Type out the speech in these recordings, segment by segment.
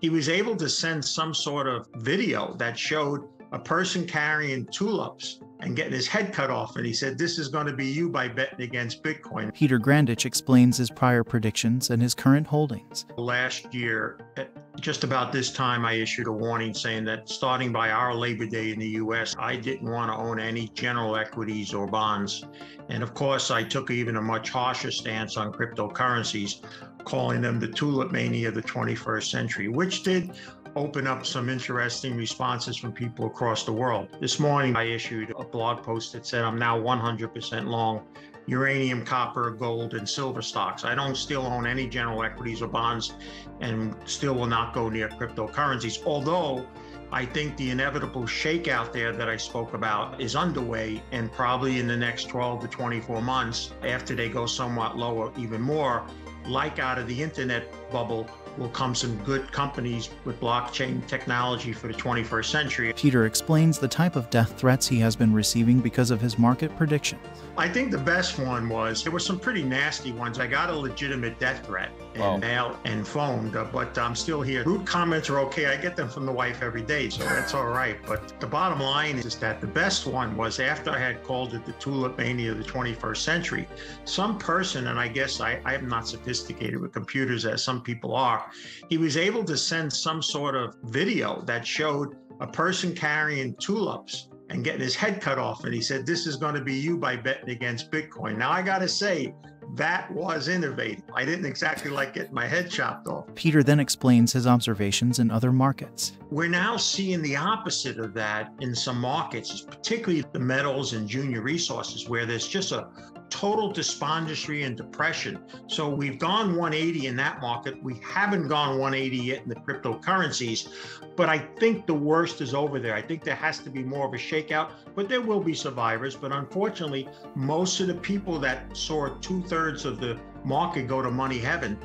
he was able to send some sort of video that showed a person carrying tulips and getting his head cut off. And he said, "This is going to be you by betting against Bitcoin." Peter Grandich explains his prior predictions and his current holdings. Last year, at just about this time, I issued a warning saying that starting by our Labor Day in the US, I didn't want to own any general equities or bonds. And of course, I took even a much harsher stance on cryptocurrencies, calling them the tulip mania of the 21st century, which did open up some interesting responses from people across the world. This morning, I issued a blog post that said I'm now 100% long uranium, copper, gold, and silver stocks. I don't still own any general equities or bonds and still will not go near cryptocurrencies, although I think the inevitable shakeout there that I spoke about is underway, and probably in the next 12 to 24 months, after they go somewhat lower even more, like out of the internet bubble, will come some good companies with blockchain technology for the 21st century. Peter explains the type of death threats he has been receiving because of his market predictions. I think the best one was, there were some pretty nasty ones. I got a legitimate death threat and mail and phoned, but I'm still here. Rude comments are okay. I get them from the wife every day, so that's all right. But the bottom line is that the best one was after I had called it the tulip mania of the 21st century, some person, and I guess I am not sophisticated with computers as some people are, he was able to send some sort of video that showed a person carrying tulips and getting his head cut off. And he said, "This is going to be you by betting against Bitcoin." Now, I got to say, that was innovative. I didn't exactly like getting my head chopped off. Peter then explains his observations in other markets. We're now seeing the opposite of that in some markets, particularly the metals and junior resources, where there's just a total despondency and depression. So we've gone 180 in that market. We haven't gone 180 yet in the cryptocurrencies, but I think the worst is over there. I think there has to be more of a shakeout, but there will be survivors. But unfortunately, most of the people that saw 2/3 of the market go to money heaven,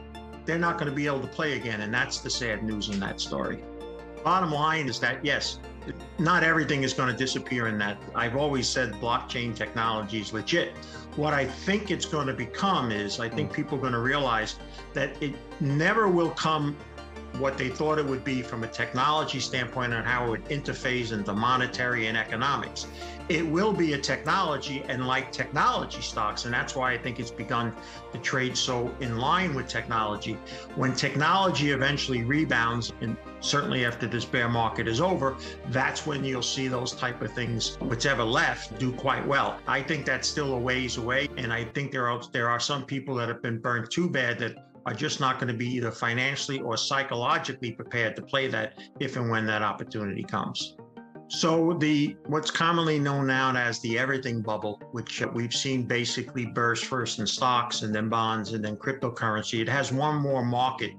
they're not going to be able to play again. And that's the sad news in that story. Bottom line is that, yes, not everything is going to disappear in that. I've always said blockchain technology is legit. What I think it's going to become is, I think people are going to realize that it never will come what they thought it would be from a technology standpoint on how it would interface into monetary and economics. It will be a technology, and like technology stocks, and that's why I think it's begun to trade so in line with technology. When technology eventually rebounds, and certainly after this bear market is over, that's when you'll see those type of things, whatever left, do quite well. I think that's still a ways away, and I think there are some people that have been burned too bad that are just not going to be either financially or psychologically prepared to play that if and when that opportunity comes. So what's commonly known now as the everything bubble, which we've seen basically burst first in stocks and then bonds and then cryptocurrency, it has one more market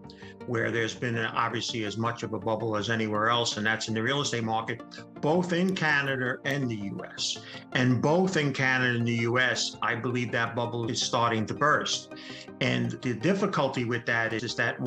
where there's been obviously as much of a bubble as anywhere else, and that's in the real estate market, both in Canada and the US. And both in Canada and the US, I believe that bubble is starting to burst. And the difficulty with that is that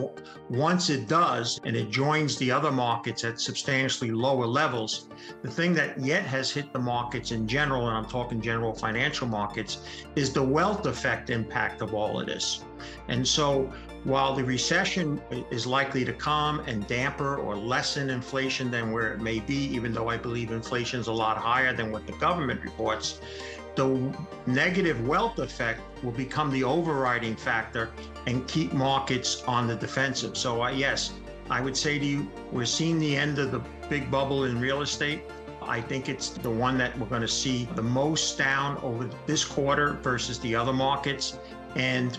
once it does, and it joins the other markets at substantially lower levels, the thing that yet has hit the markets in general, and I'm talking general financial markets, is the wealth effect impact of all of this. And so while the recession is likely to come and damper or lessen inflation than where it may be, even though I believe inflation is a lot higher than what the government reports, the negative wealth effect will become the overriding factor and keep markets on the defensive. So yes, I would say to you, we're seeing the end of the big bubble in real estate. I think it's the one that we're going to see the most down over this quarter versus the other markets. And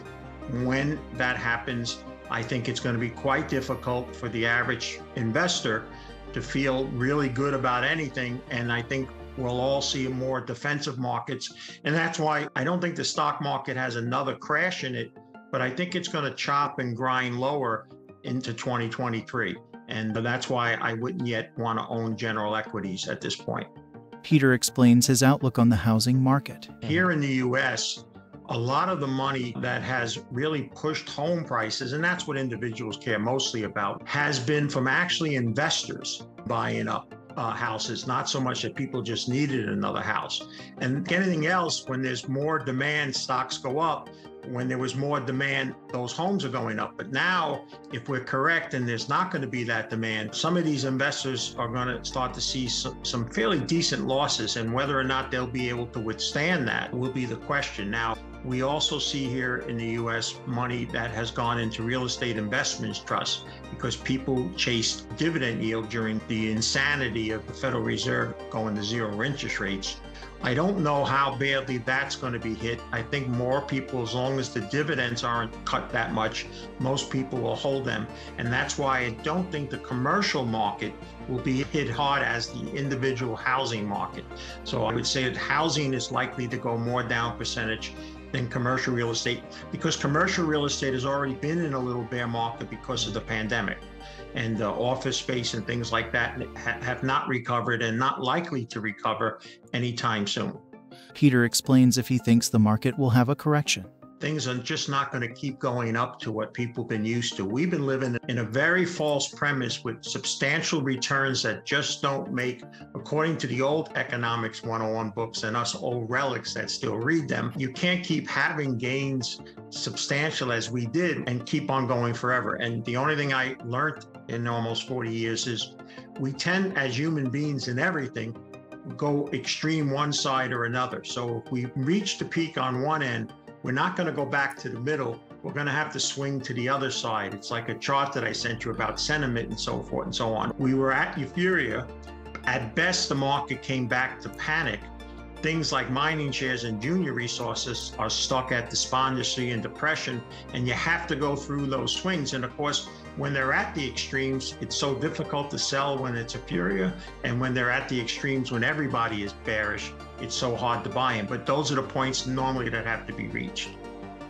when that happens, I think it's going to be quite difficult for the average investor to feel really good about anything. And I think we'll all see more defensive markets. And that's why I don't think the stock market has another crash in it, but I think it's going to chop and grind lower into 2023. And that's why I wouldn't yet want to own general equities at this point. Peter explains his outlook on the housing market. Here in the US, a lot of the money that has really pushed home prices, and that's what individuals care mostly about, has been from actually investors buying up houses, not so much that people just needed another house. And anything else, when there's more demand, stocks go up. when there was more demand, those homes are going up. But now, if we're correct and there's not going to be that demand, some of these investors are going to start to see some fairly decent losses, and whether or not they'll be able to withstand that will be the question. Now, we also see here in the U.S. money that has gone into real estate investments trusts because people chased dividend yield during the insanity of the Federal Reserve going to zero interest rates. I don't know how badly that's going to be hit. I think more people, as long as the dividends aren't cut that much, most people will hold them. And that's why I don't think the commercial market will be hit hard as the individual housing market. So I would say that housing is likely to go more down percentage than commercial real estate, because commercial real estate has already been in a little bear market because of the pandemic. And office space and things like that have not recovered and not likely to recover anytime soon. Peter explains if he thinks the market will have a correction. Things are just not going to keep going up to what people have been used to. We've been living in a very false premise with substantial returns that just don't make, according to the old economics 101 books and us old relics that still read them, you can't keep having gains substantial as we did and keep on going forever. And the only thing I learned in almost 40 years is we tend, as human beings in everything, go extreme one side or another. So if we reach the peak on one end, we're not going to go back to the middle. We're going to have to swing to the other side. It's like a chart that I sent you about sentiment and so forth and so on. We were at euphoria. At best, the market came back to panic. Things like mining shares and junior resources are stuck at despondency and depression, and you have to go through those swings. And of course, when they're at the extremes, it's so difficult to sell when it's euphoria. And when they're at the extremes, when everybody is bearish, it's so hard to buy in. But those are the points normally that have to be reached.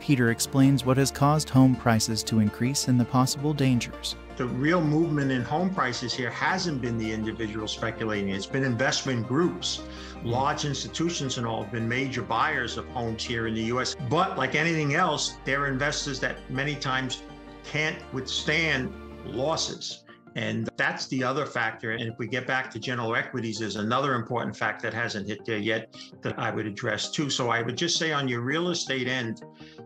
Peter explains what has caused home prices to increase and the possible dangers. The real movement in home prices here hasn't been the individual speculating. It's been investment groups. Large institutions and all have been major buyers of homes here in the U.S. But like anything else, they're investors that many times can't withstand losses. And that's the other factor. And if we get back to general equities, there's another important fact that hasn't hit there yet that I would address too. So I would just say on your real estate end,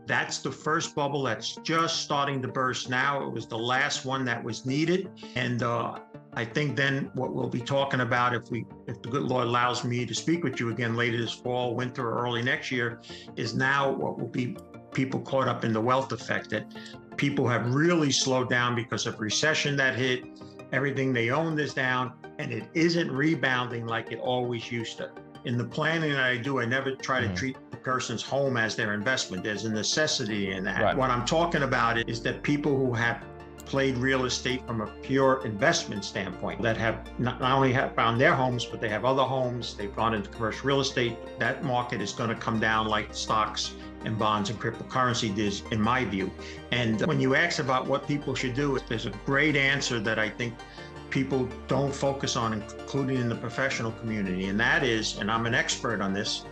that's the first bubble that's just starting to burst now. It was the last one that was needed. And I think then what we'll be talking about, if the good Lord allows me to speak with you again later this fall, winter, or early next year, is now what will be people caught up in the wealth effect, that people have really slowed down because of recession that hit. Everything they owned is down, and it isn't rebounding like it always used to. In the planning that I do, I never try to treat the person's home as their investment. There's a necessity in that. Right. What I'm talking about is that people who have played real estate from a pure investment standpoint, that have not only have found their homes, but they have other homes, they've gone into commercial real estate, that market is going to come down like stocks and bonds and cryptocurrency did, in my view. And when you ask about what people should do, there's a great answer that I think people don't focus on, including in the professional community. And that is, and I'm an expert on this,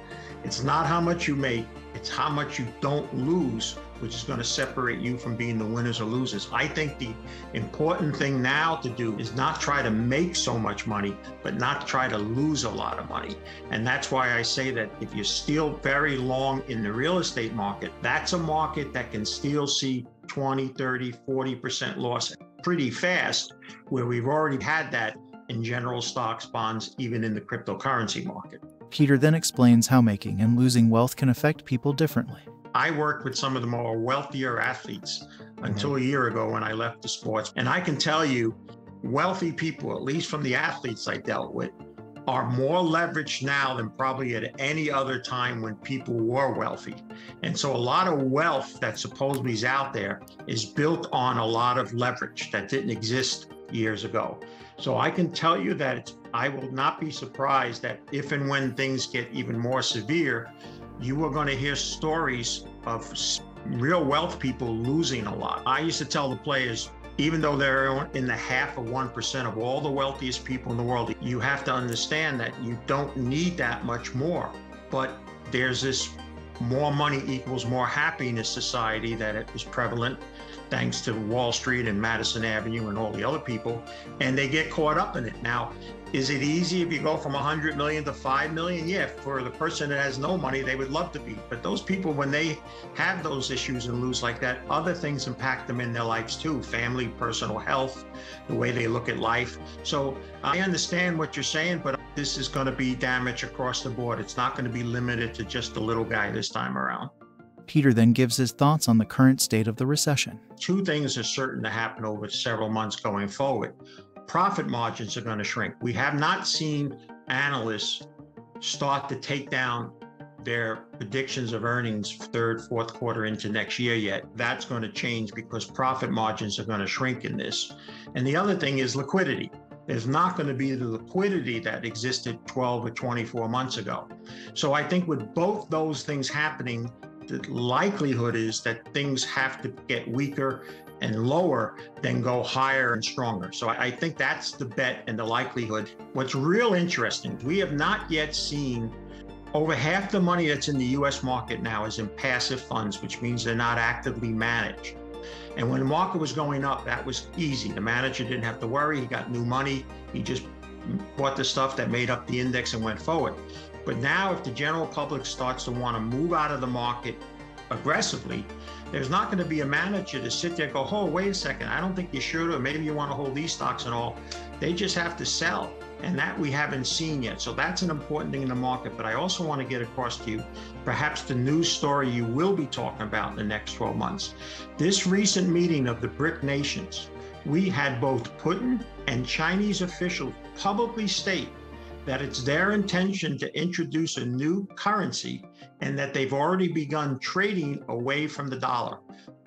it's not how much you make, it's how much you don't lose, which is going to separate you from being the winners or losers. I think the important thing now to do is not try to make so much money, but not try to lose a lot of money. And that's why I say that if you're still very long in the real estate market, that's a market that can still see 20, 30, 40% loss pretty fast, where we've already had that in general stocks, bonds, even in the cryptocurrency market. Peter then explains how making and losing wealth can affect people differently. I worked with some of the more wealthier athletes until a year ago when I left the sports. And I can tell you, wealthy people, at least from the athletes I dealt with, are more leveraged now than probably at any other time when people were wealthy. And so a lot of wealth that supposedly is out there is built on a lot of leverage that didn't exist years ago. So I can tell you that I will not be surprised that if and when things get even more severe, you are going to hear stories of real wealth people losing a lot. I used to tell the players, even though they're in the half of 1% of all the wealthiest people in the world, you have to understand that you don't need that much more. But there's this more money equals more happiness society that it was prevalent. thanks to Wall Street and Madison Avenue and all the other people, and they get caught up in it. Now, is it easy if you go from 100 million to 5 million? Yeah, for the person that has no money, they would love to be. But those people, when they have those issues and lose like that, other things impact them in their lives too, family, personal health, the way they look at life. So I understand what you're saying, but this is going to be damage across the board. It's not going to be limited to just the little guy this time around. Peter then gives his thoughts on the current state of the recession. Two things are certain to happen over several months going forward. Profit margins are going to shrink. We have not seen analysts start to take down their predictions of earnings third, fourth quarter into next year yet. That's going to change because profit margins are going to shrink in this. And the other thing is liquidity. There's not going to be the liquidity that existed 12 or 24 months ago. So I think with both those things happening, the likelihood is that things have to get weaker and lower than go higher and stronger. So I think that's the bet and the likelihood. What's real interesting, we have not yet seen over half the money that's in the US market now is in passive funds, which means they're not actively managed. And when the market was going up, that was easy. The manager didn't have to worry. He got new money. He just bought the stuff that made up the index and went forward. But now if the general public starts to want to move out of the market aggressively, there's not going to be a manager to sit there and go, oh, wait a second, I don't think you should, or maybe you want to hold these stocks and all. They just have to sell. And that we haven't seen yet. So that's an important thing in the market. But I also want to get across to you, perhaps the news story you will be talking about in the next 12 months. This recent meeting of the BRIC nations, we had both Putin and Chinese officials publicly state that it's their intention to introduce a new currency and that they've already begun trading away from the dollar.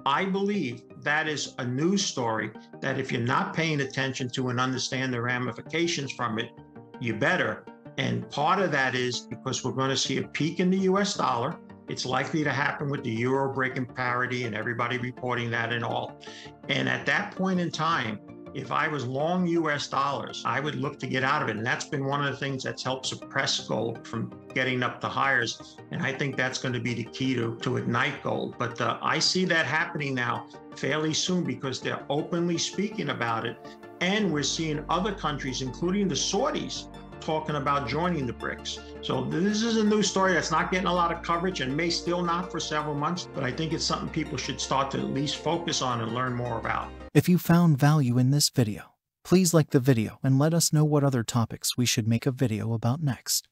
I believe that is a news story that if you're not paying attention to and understand the ramifications from it, you better. And part of that is because we're going to see a peak in the US dollar. It's likely to happen with the euro breaking parity and everybody reporting that and all. And at that point in time, if I was long US dollars, I would look to get out of it. And that's been one of the things that's helped suppress gold from getting up to highs. And I think that's going to be the key to ignite gold. But I see that happening now fairly soon because they're openly speaking about it. And we're seeing other countries, including the Saudis, talking about joining the BRICS. So this is a new story that's not getting a lot of coverage and may still not for several months, but I think it's something people should start to at least focus on and learn more about. If you found value in this video, please like the video and let us know what other topics we should make a video about next.